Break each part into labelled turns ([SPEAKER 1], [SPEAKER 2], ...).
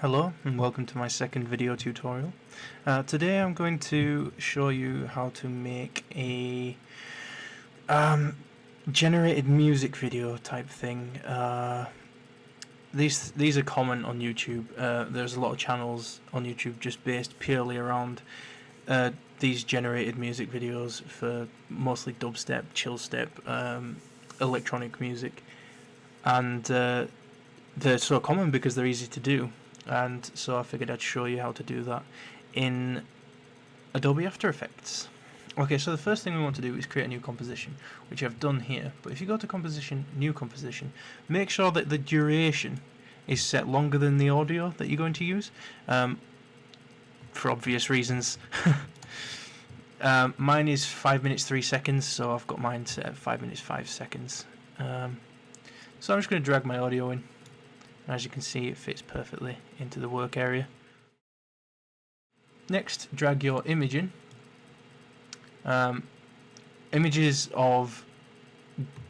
[SPEAKER 1] Hello and welcome to my second video tutorial. Today I'm going to show you how to make a generated music video type thing. These are common on YouTube. There's a lot of channels on YouTube just based purely around these generated music videos for mostly dubstep, chillstep, electronic music, and they're so common because they're easy to do. And so I figured I'd show you how to do that in Adobe After Effects. Okay, so the first thing we want to do is create a new composition, which I've done here. But if you go to Composition, New Composition, make sure that the duration is set longer than the audio that you're going to use, for obvious reasons. Mine is 5 minutes 3 seconds, so I've got mine set at 5 minutes 5 seconds. So I'm just going to drag my audio in. As you can see, it fits perfectly into the work area. Next, drag your image in. Images of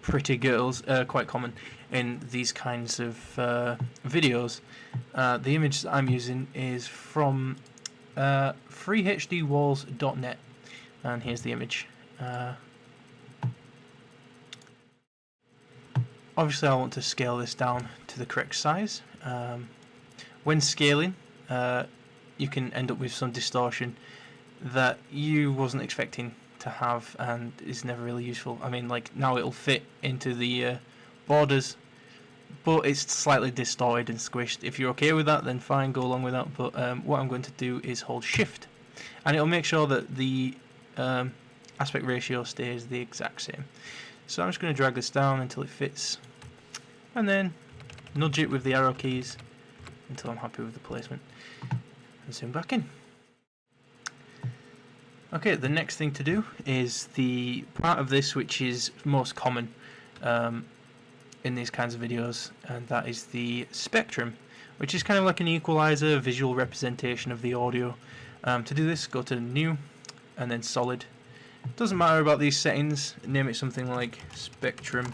[SPEAKER 1] pretty girls are quite common in these kinds of videos. The image that I'm using is from freehdwalls.net, and here's the image. Obviously I want to scale this down to the correct size. When scaling, you can end up with some distortion that you wasn't expecting to have and is never really useful. I mean, like, now it'll fit into the borders, but it's slightly distorted and squished. If you're okay with that, then fine, go along with that. But what I'm going to do is hold Shift, and it'll make sure that the aspect ratio stays the exact same. So I'm just going to drag this down until it fits, and then nudge it with the arrow keys until I'm happy with the placement, and zoom back in. Okay, the next thing to do is the part of this which is most common in these kinds of videos, and that is the spectrum, which is kind of like an equalizer, visual representation of the audio. To do this, go to New and then Solid. Doesn't matter about these settings, name it something like spectrum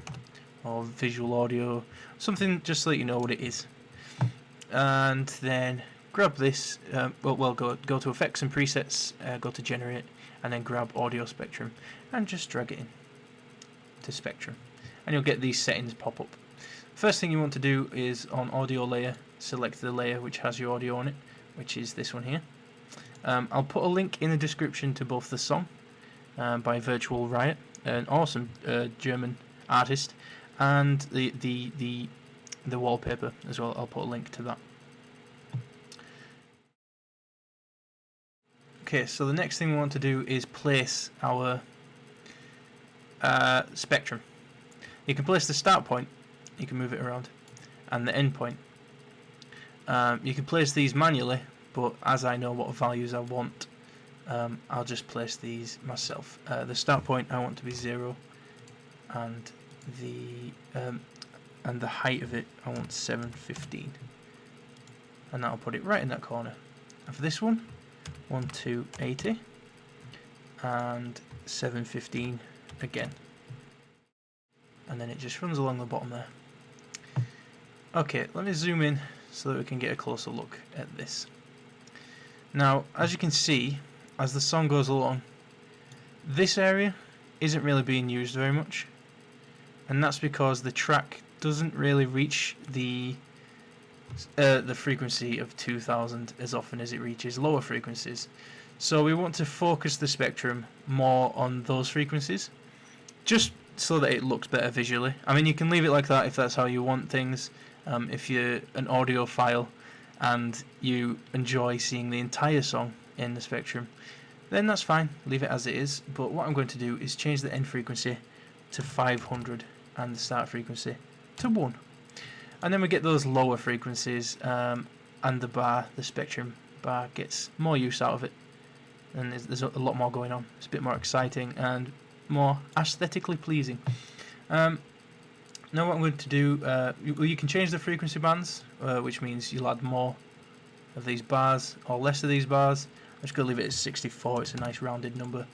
[SPEAKER 1] or visual audio, something just so that you know what it is. And then grab this, go to Effects and Presets, go to Generate, and then grab Audio Spectrum and just drag it in to Spectrum, and you'll get these settings pop up. First thing you want to do is on Audio Layer, select the layer which has your audio on it, which is this one here. I'll put a link in the description to both the song by Virtual Riot, an awesome German artist, and the wallpaper as well. I'll put a link to that. Okay, so the next thing we want to do is place our spectrum. You can place the start point, you can move it around, and the end point. You can place these manually, but as I know what values I want, I'll just place these myself. The start point I want to be 0, and the height of it I want 715, and that'll put it right in that corner. And for this one, 1280 and 715 again, and then it just runs along the bottom there. Okay, let me zoom in so that we can get a closer look at this. Now, as you can see, as the song goes along, this area isn't really being used very much, and that's because the track doesn't really reach the frequency of 2000 as often as it reaches lower frequencies. So we want to focus the spectrum more on those frequencies, just so that it looks better visually. I mean, you can leave it like that if that's how you want things. If you're an audiophile and you enjoy seeing the entire song in the spectrum, then that's fine, leave it as it is. But what I'm going to do is change the end frequency to 500 and the start frequency to 1, and then we get those lower frequencies, and the spectrum bar gets more use out of it, and there's a lot more going on. It's a bit more exciting and more aesthetically pleasing. Now what I'm going to do, you can change the frequency bands, which means you'll add more of these bars or less of these bars. I'm just going to leave it at 64, it's a nice rounded number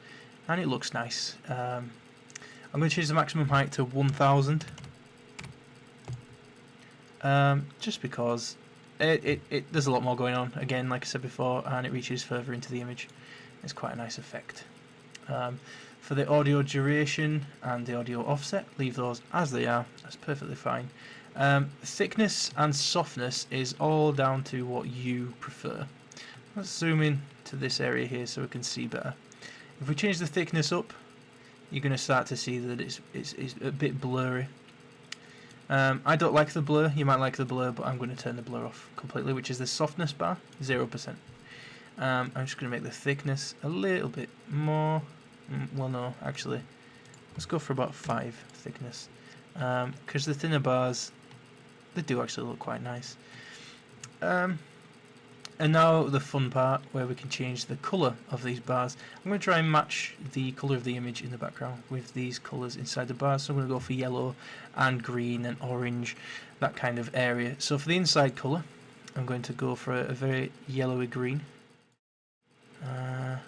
[SPEAKER 1] and it looks nice. I'm going to change the maximum height to 1000, just because there's a lot more going on, again, like I said before, and it reaches further into the image. It's quite a nice effect. For the audio duration and the audio offset, leave those as they are. That's perfectly fine. Thickness and softness is all down to what you prefer. Let's zoom in to this area here so we can see better. If we change the thickness up, you're going to start to see that it's a bit blurry. I don't like the blur. You might like the blur, but I'm going to turn the blur off completely, which is the softness bar, 0%. I'm just going to make the thickness a little bit more. Well, no, actually, let's go for about 5 thickness, because the thinner bars, they do actually look quite nice. And now the fun part, where we can change the colour of these bars. I'm going to try and match the colour of the image in the background with these colours inside the bars. So I'm going to go for yellow and green and orange, that kind of area. So for the inside colour, I'm going to go for a very yellowy green. Let's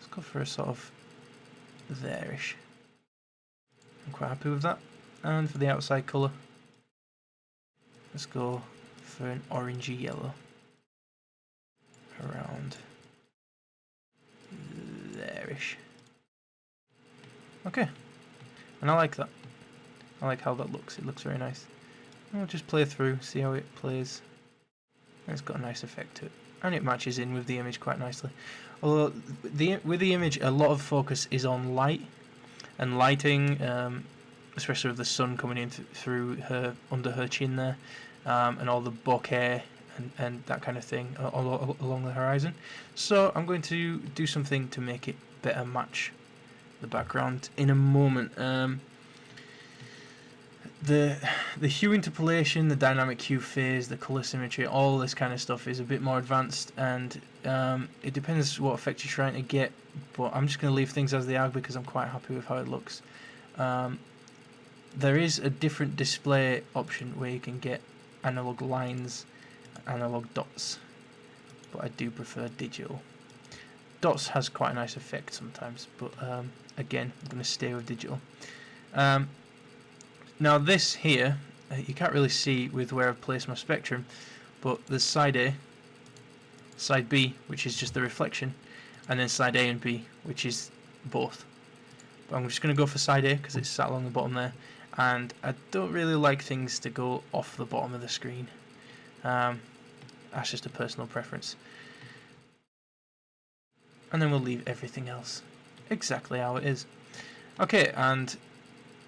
[SPEAKER 1] go for a sort of there-ish. I'm quite happy with that. And for the outside colour, let's go for an orangey yellow. Around there-ish. Okay, and I like that. I like how that looks. It looks very nice. I'll just play through, see how it plays. And it's got a nice effect to it, and it matches in with the image quite nicely. Although with the image, a lot of focus is on light and lighting, especially with the sun coming in through her under her chin there, and all the bokeh and that kind of thing along the horizon. So I'm going to do something to make it better match the background in a moment. The hue interpolation, the dynamic hue phase, the color symmetry, all this kind of stuff is a bit more advanced, and it depends what effect you're trying to get, but I'm just going to leave things as they are because I'm quite happy with how it looks. There is a different display option where you can get analog lines, analog dots, but I do prefer digital. Dots has quite a nice effect sometimes, but again, I'm going to stay with digital. Now this here, you can't really see with where I've placed my spectrum, but there's side A, side B, which is just the reflection, and then side A and B, which is both. But I'm just going to go for side A because it's sat along the bottom there, and I don't really like things to go off the bottom of the screen. That's just a personal preference. And then we'll leave everything else exactly how it is. Okay, and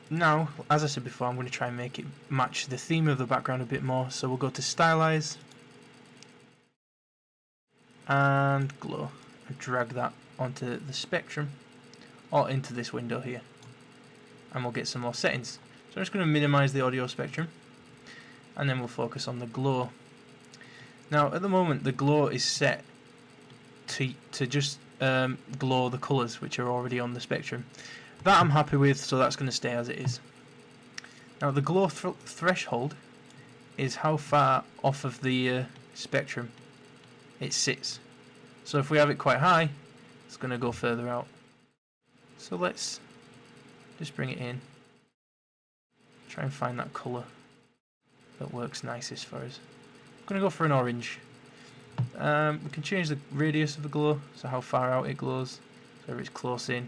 [SPEAKER 1] now, as I said before, I'm going to try and make it match the theme of the background a bit more. So we'll go to Stylize and Glow and drag that onto the spectrum or into this window here, and we'll get some more settings. So I'm just going to minimize the audio spectrum, and then we'll focus on the glow. Now at the moment the glow is set to just glow the colours which are already on the spectrum. That I'm happy with, so that's going to stay as it is. Now the glow threshold is how far off of the spectrum it sits. So if we have it quite high, it's going to go further out. So let's just bring it in. Try and find that colour that works nicest for us. I'm going to go for an orange. We can change the radius of the glow, so how far out it glows, so if it's close in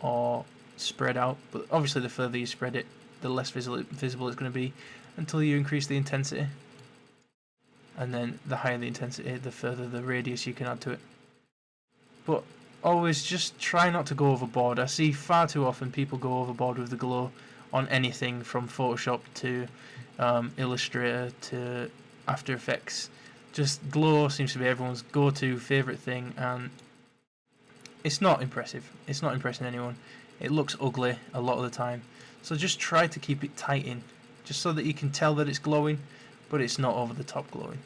[SPEAKER 1] or spread out, but obviously the further you spread it, the less visible it's going to be until you increase the intensity, and then the higher the intensity, the further the radius you can add to it. But always just try not to go overboard. I see far too often people go overboard with the glow on anything from Photoshop to Illustrator to After Effects. Just glow seems to be everyone's go-to favourite thing, and it's not impressive. It's not impressing anyone. It looks ugly a lot of the time. So just try to keep it tight in, just so that you can tell that it's glowing, but it's not over the top glowing.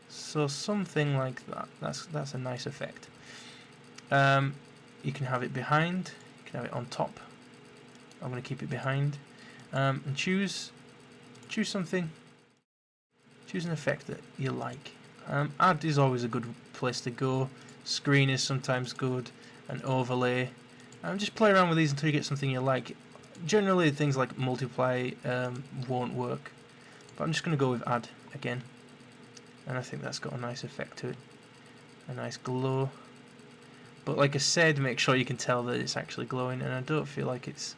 [SPEAKER 1] So something like that. That's a nice effect. You can have it behind. You can have it on top. I'm going to keep it behind. And choose something. Choose an effect that you like. Add is always a good place to go. Screen is sometimes good. An overlay. Just play around with these until you get something you like. Generally things like multiply won't work, but I'm just going to go with add again, and I think that's got a nice effect to it, a nice glow. But like I said, make sure you can tell that it's actually glowing, and I don't feel like it's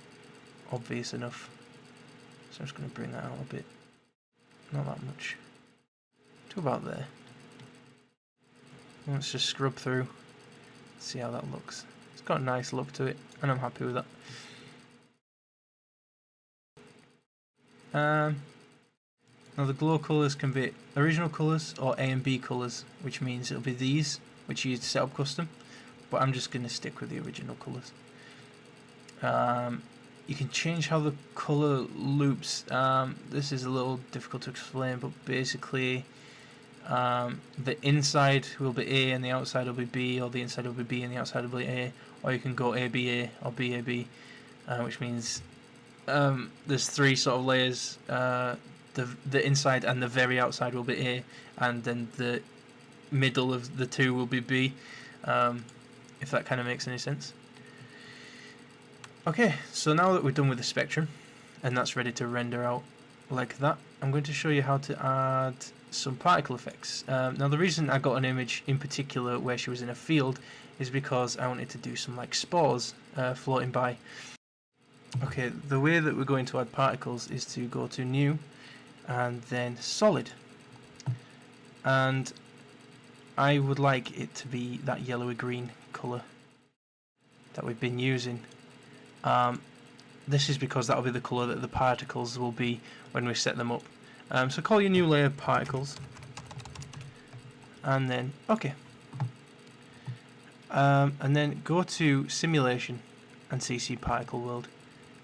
[SPEAKER 1] obvious enough, so I'm just going to bring that out a bit, not that much, to about there. Let's just scrub through, see how that looks. It's got a nice look to it, and I'm happy with that. Now the glow colours can be original colours or A and B colours, which means it'll be these, which you set up custom, but I'm just going to stick with the original colours. You can change how the colour loops. This is a little difficult to explain, but basically the inside will be A and the outside will be B, or the inside will be B and the outside will be A, or you can go A, B, A, or B, A, B, which means there's three sort of layers. The inside and the very outside will be A, and then the middle of the two will be B, if that kind of makes any sense. Okay, so now that we're done with the spectrum and that's ready to render out like that, I'm going to show you how to add some particle effects. Now the reason I got an image in particular where she was in a field is because I wanted to do some like spores floating by. Okay, the way that we're going to add particles is to go to new and then solid, and I would like it to be that yellowy green colour that we've been using. This is because that will be the colour that the particles will be when we set them up. So call your new layer particles, and then OK, and then go to simulation and CC particle world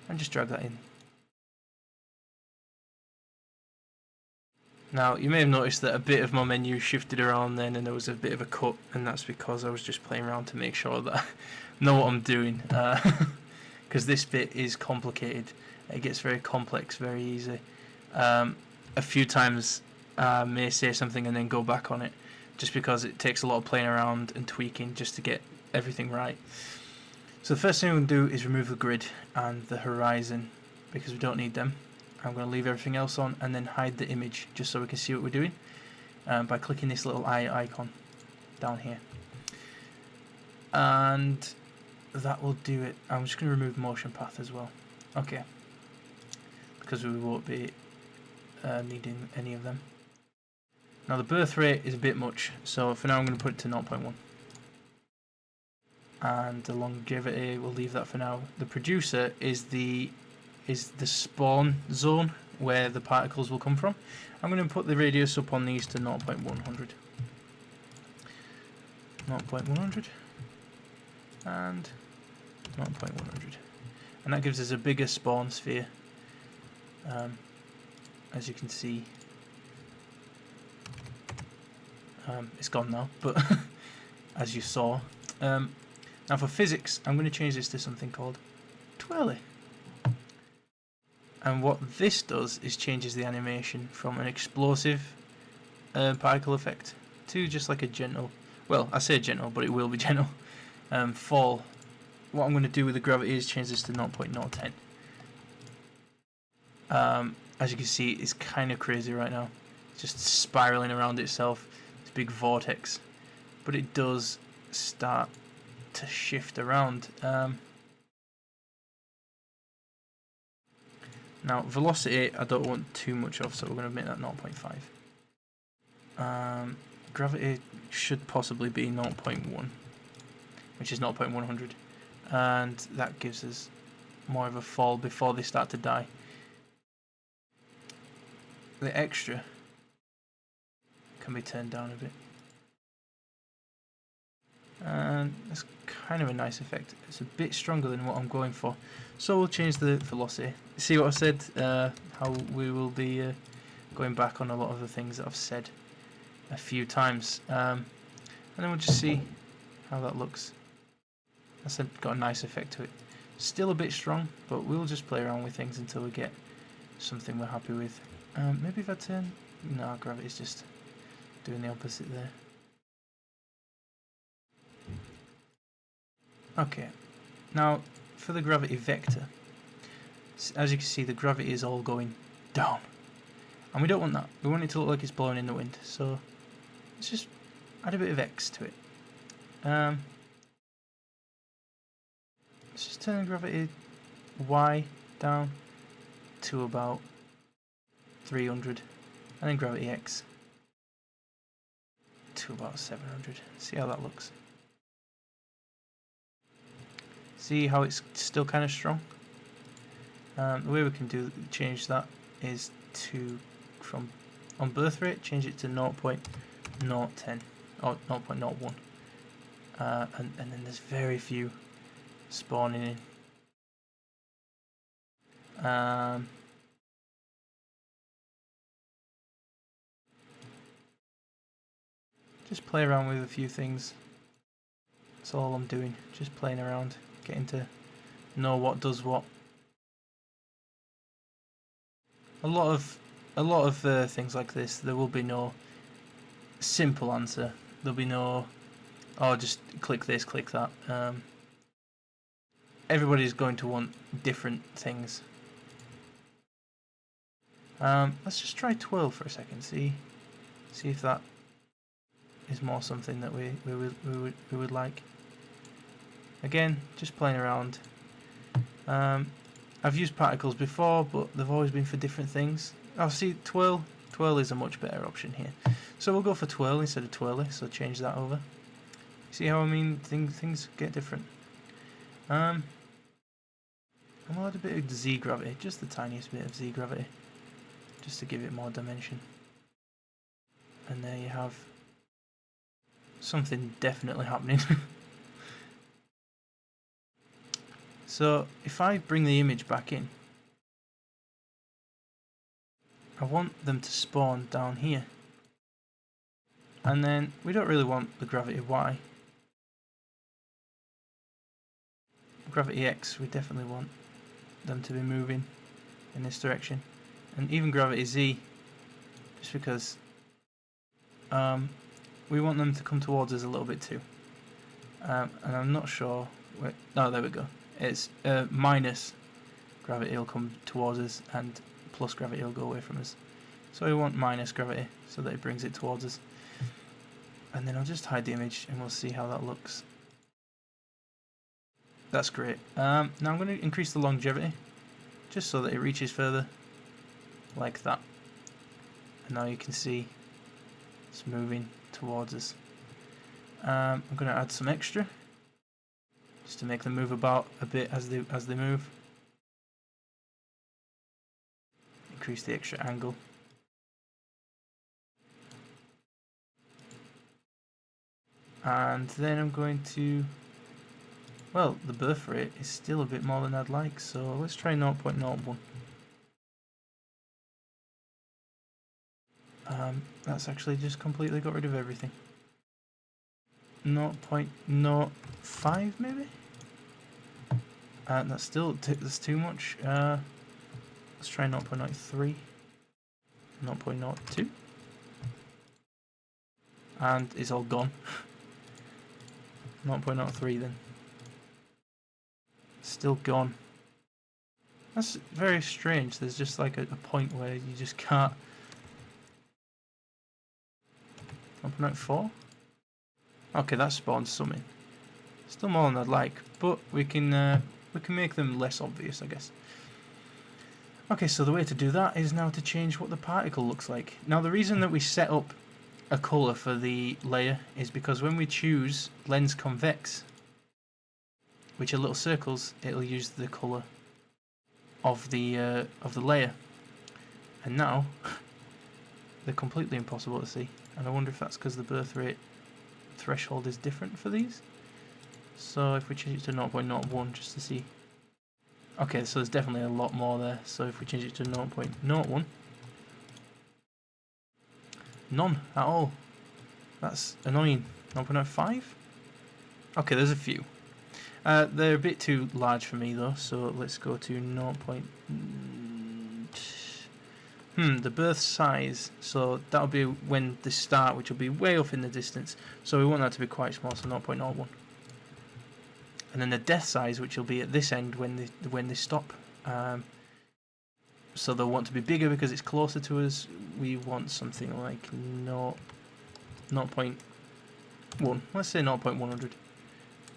[SPEAKER 1] and just drag that in. Now you may have noticed that a bit of my menu shifted around then, and there was a bit of a cut, and that's because I was just playing around to make sure that I know what I'm doing, because this bit is complicated. It gets very complex very easy. A few times I may say something and then go back on it, just because it takes a lot of playing around and tweaking just to get everything right. So the first thing we'll do is remove the grid and the horizon, because we don't need them. I'm going to leave everything else on and then hide the image just so we can see what we're doing by clicking this little eye icon down here, and that will do it. I'm just going to remove motion path as well, okay, because we won't be needing any of them. Now the birth rate is a bit much, so for now I'm going to put it to 0.1, and the longevity, we'll leave that for now. The producer is the spawn zone where the particles will come from. I'm going to put the radius up on these to 0.100, 0.100, and 0.100, and that gives us a bigger spawn sphere. As you can see, it's gone now, but as you saw. Now for physics, I'm going to change this to something called twirly. And what this does is changes the animation from an explosive particle effect to just like a gentle, well, I say gentle, but it will be gentle, fall. What I'm going to do with the gravity is change this to 0.010. As you can see, it's kind of crazy right now. It's just spiraling around itself. It's a big vortex. But it does start to shift around. Now velocity I don't want too much of, so we're going to make that 0.5. Gravity should possibly be 0.1, which is 0.100, and that gives us more of a fall before they start to die. The extra can be turned down a bit, and it's kind of a nice effect. It's a bit stronger than what I'm going for, so we'll change the velocity. See what I said, how we will be going back on a lot of the things that I've said a few times, and then we'll just see how that looks. That's got a nice effect to it. Still a bit strong, but we'll just play around with things until we get something we're happy with. Maybe if I turn... No, gravity's just doing the opposite there. Okay, now for the gravity vector, as you can see, the gravity is all going down. And we don't want that. We want it to look like it's blowing in the wind. So let's just add a bit of X to it. Let's just turn the gravity Y down to about 300. And then gravity X to about 700. See how that looks. See how it's still kind of strong? The way we can change that is to, from on birth rate, change it to 0.010 or 0.01. And then there's very few spawning in. Just play around with a few things. That's all I'm doing. Just playing around, getting to know what does what. A lot of things like this, there will be no simple answer. There'll be no, oh, just click this, click that. Everybody's going to want different things. Let's just try twirl for a second. See if that is more something that we would like. Again, just playing around. I've used particles before, but they've always been for different things. Oh, see, twirl is a much better option here. So we'll go for twirl instead of twirly. So change that over. See how I mean? Things get different. I'm gonna add a bit of Z gravity, just the tiniest bit of Z gravity, just to give it more dimension. And there you have something definitely happening. So if I bring the image back in, I want them to spawn down here. And then we don't really want the gravity Y. Gravity X, we definitely want them to be moving in this direction. And even gravity Z, just because we want them to come towards us a little bit too. And I'm not sure. No, there we go. It's minus gravity will come towards us, and plus gravity will go away from us. So we want minus gravity so that it brings it towards us. And then I'll just hide the image, and we'll see how that looks. That's great. Now I'm going to increase the longevity, just so that it reaches further, like that. And now you can see it's moving towards us. I'm going to add some extra, just to make them move about a bit as they move. Increase the extra angle. And then I'm going to, well, the birth rate is still a bit more than I'd like, so let's try 0.01. That's actually just completely got rid of everything. 0.05 maybe? That's too much. Let's try 0.03. 0.02. And it's all gone. 0.03 then. Still gone. That's very strange. There's just like a point where you just can't. 0.04. Okay, that spawns some in. Still more than I'd like, but we can make them less obvious, I guess. Okay, so the way to do that is now to change what the particle looks like. Now, the reason that we set up a colour for the layer is because when we choose lens convex, which are little circles, it'll use the colour of the layer. And now they're completely impossible to see. And I wonder if that's because the birth rate threshold is different for these. So if we change it to 0.01 just to see. Okay, so there's definitely a lot more there. So if we change it to 0.01, none at all. That's annoying. 0.05? Okay, there's a few. They're a bit too large for me though, so let's go to 0. The birth size, so that'll be when they start, which will be way off in the distance, so we want that to be quite small, so 0.01. And then the death size, which will be at this end when they stop. so they'll want to be bigger because it's closer to us. We want something like 0.1. Let's say 0.100.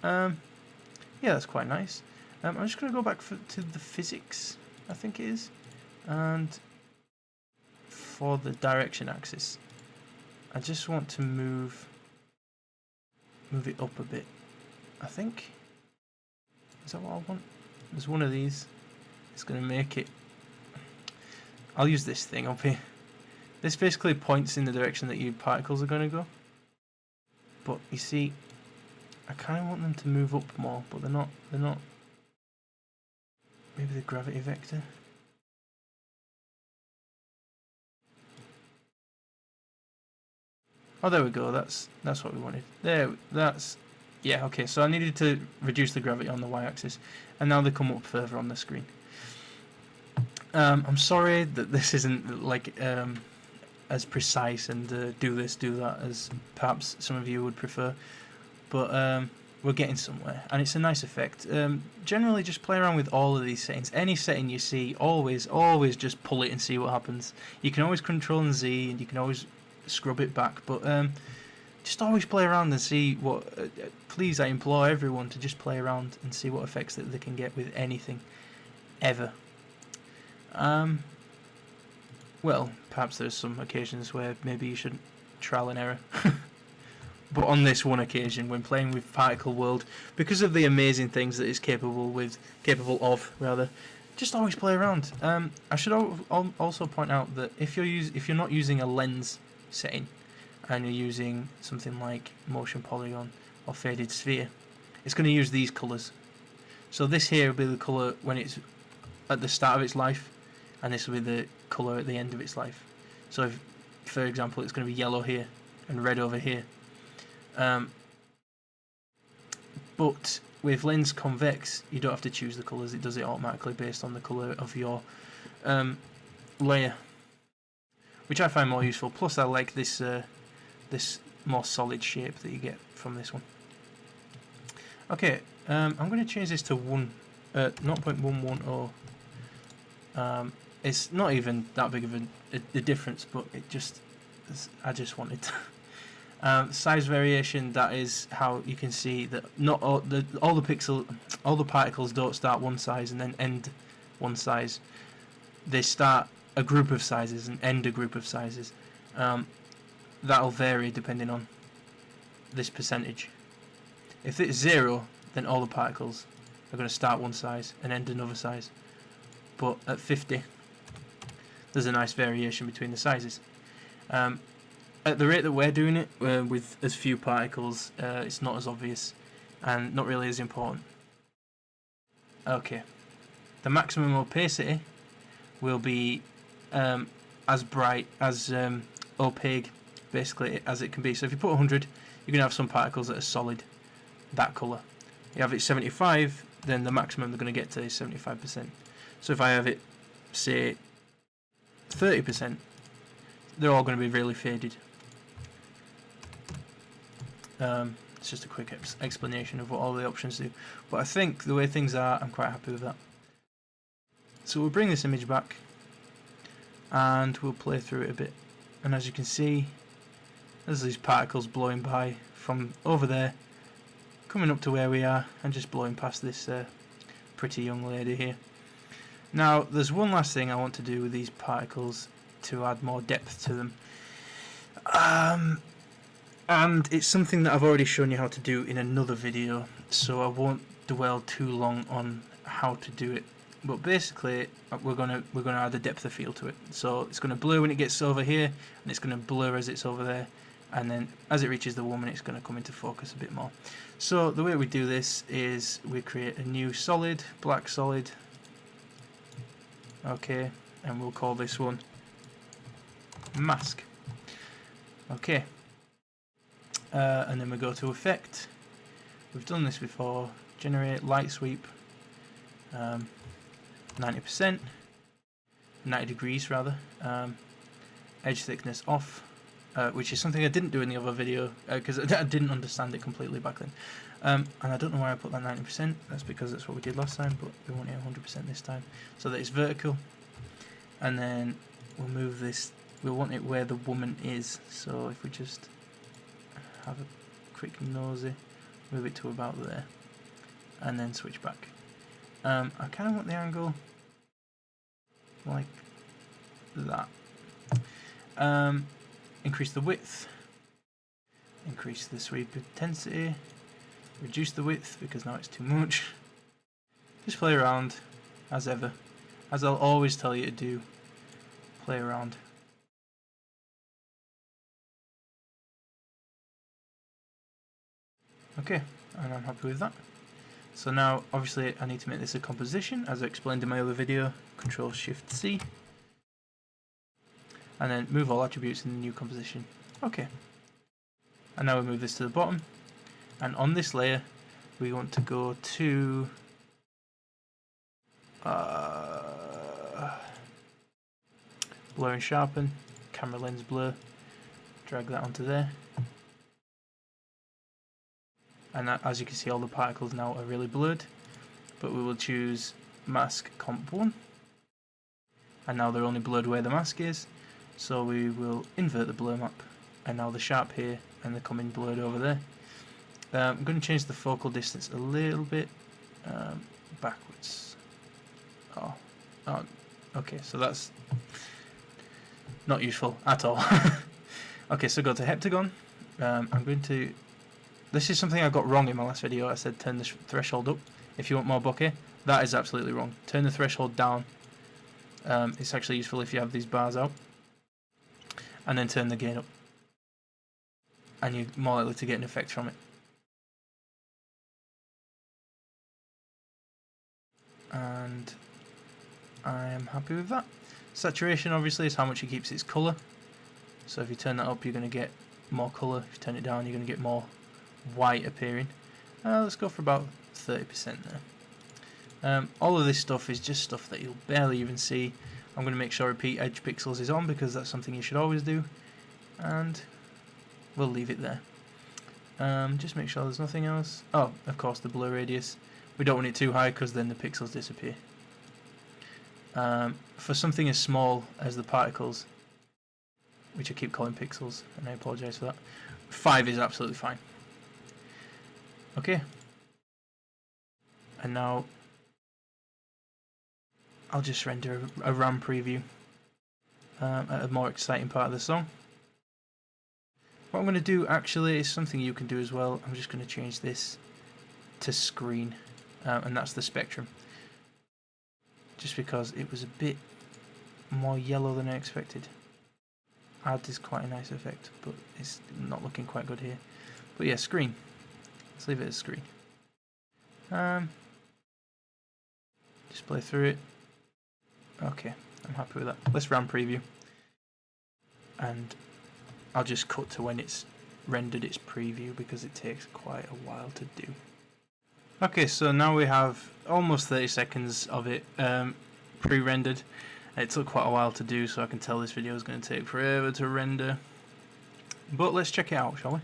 [SPEAKER 1] Yeah, that's quite nice. I'm just going to go back to the physics, I think it is, and for the direction axis, I just want to move it up a bit. I think, is that what I want? There's one of these. It's going to make it. I'll use this thing up here. This basically points in the direction that your particles are going to go. But you see, I kind of want them to move up more, but they're not. Maybe the gravity vector. Oh, there we go. That's what we wanted. There. Yeah. Okay. So I needed to reduce the gravity on the y-axis, and now they come up further on the screen. I'm sorry that this isn't like as precise and do this, do that as perhaps some of you would prefer, but we're getting somewhere, and it's a nice effect. Generally, just play around with all of these settings. Any setting you see, always just pull it and see what happens. You can always Control and Z, and you can always scrub it back, but just always play around and see what. Please, I implore everyone to just play around and see what effects that they can get with anything, ever. Well, perhaps there's some occasions where maybe you shouldn't trial and error. But on this one occasion, when playing with Particle World, because of the amazing things that it's capable of, just always play around. I should also point out that if you're not using a lens setting, and you're using something like motion polygon or faded sphere, it's going to use these colours. So this here will be the colour when it's at the start of its life, and this will be the colour at the end of its life. So if, for example, it's going to be yellow here and red over here. But with lens convex, you don't have to choose the colours. It does it automatically based on the colour of your layer, which I find more useful. Plus, I like this this more solid shape that you get from this one. Okay, I'm going to change this to 0.110. It's not even that big of a difference, but I just wanted to. Size variation, that is how you can see that not all the particles don't start one size and then end one size. They start a group of sizes and end a group of sizes. That'll vary depending on this percentage. If it's 0, then all the particles are going to start one size and end another size. But at 50, there's a nice variation between the sizes. At the rate that we're doing it, with as few particles, it's not as obvious and not really as important. Okay, the maximum opacity will be as bright, as opaque, basically, as it can be. So if you put 100, you're going to have some particles that are solid, that colour. You have it 75, then the maximum they're going to get to is 75%. So if I have it, say, 30%, they're all going to be really faded. It's just a quick explanation of what all the options do. But I think the way things are, I'm quite happy with that. So we'll bring this image back and we'll play through it a bit. And as you can see, there's these particles blowing by from over there, coming up to where we are, and just blowing past this pretty young lady here. Now, there's one last thing I want to do with these particles to add more depth to them. And it's something that I've already shown you how to do in another video, so I won't dwell too long on how to do it. But basically, we're gonna add a depth of field to it. So it's gonna blur when it gets over here, and it's gonna blur as it's over there, and then as it reaches the woman, it's gonna come into focus a bit more. So the way we do this is we create a new solid, black solid. Okay, and we'll call this one mask. Okay. And then we go to effect. We've done this before. Generate light sweep, 90%, 90 degrees rather. Edge thickness off, which is something I didn't do in the other video because I didn't understand it completely back then. And I don't know why I put that 90%. That's because that's what we did last time, but we want it 100% this time, so that it's vertical. and then we'll move this. We want it where the woman is, so if we just have a quick nosy, move it to about there, and then switch back. I kind of want the angle like that. Increase the width, increase the sweep intensity, reduce the width because now it's too much. Just play around as ever, as I'll always tell you to do. Play around. Okay, and I'm happy with that. So now obviously I need to make this a composition as I explained in my other video. Control Shift C, and then move all attributes in the new composition. Okay, and now we move this to the bottom, and on this layer we want to go to blur and sharpen, camera lens blur, drag that onto there, and that, as you can see, all the particles now are really blurred, but we will choose mask comp 1, and now they're only blurred where the mask is, so we will invert the blur map, and now the sharp here and they're coming blurred over there. I'm going to change the focal distance a little bit backwards. Oh, okay, so that's not useful at all. Okay, so go to heptagon. I'm going to. This is something I got wrong in my last video. I said turn the threshold up if you want more bokeh. That is absolutely wrong. Turn the threshold down. It's actually useful if you have these bars out. And then turn the gain up. And you're more likely to get an effect from it. And I am happy with that. Saturation obviously is how much it keeps its colour. So if you turn that up, you're going to get more colour. If you turn it down, you're going to get more white appearing. Let's go for about 30% there. All of this stuff is just stuff that you'll barely even see. I'm going to make sure repeat edge pixels is on because that's something you should always do. And we'll leave it there. Just make sure there's nothing else. Oh, of course, the blur radius. We don't want it too high because then the pixels disappear. For something as small as the particles, which I keep calling pixels, and I apologise for that, 5 is absolutely fine. Okay. And now I'll just render a RAM preview at a more exciting part of the song. What I'm going to do actually is something you can do as well. I'm just going to change this to screen, and that's the spectrum. Just because it was a bit more yellow than I expected. Add is quite a nice effect, but it's not looking quite good here. But yeah, screen. Let's leave it as screen. Just play through it. Okay, I'm happy with that. Let's RAM preview. And I'll just cut to when it's rendered its preview because it takes quite a while to do. Okay, so now we have almost 30 seconds of it pre-rendered. It took quite a while to do, so I can tell this video is going to take forever to render. But let's check it out, shall we?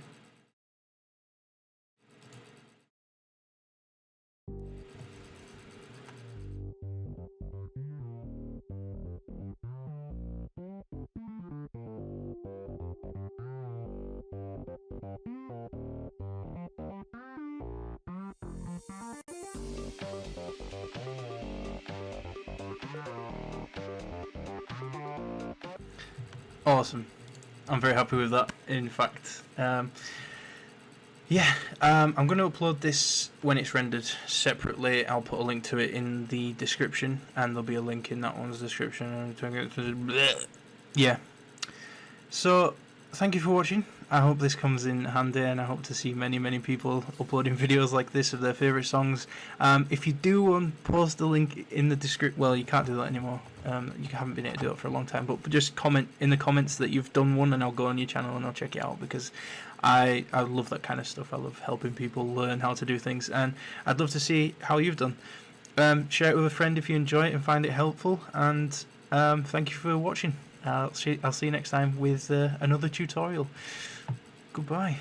[SPEAKER 1] Awesome. I'm very happy with that, in fact. I'm going to upload this when it's rendered separately. I'll put a link to it in the description, and there'll be a link in that one's description. Yeah. So, thank you for watching. I hope this comes in handy, and I hope to see many people uploading videos like this of their favourite songs. If you do want to post a link in the description, well, you can't do that anymore. You haven't been able to do it for a long time, but just comment in the comments that you've done one, and I'll go on your channel and I'll check it out, because I love that kind of stuff. I love helping people learn how to do things, and I'd love to see how you've done. Share it with a friend if you enjoy it and find it helpful, and thank you for watching. I'll see you next time with another tutorial. Goodbye.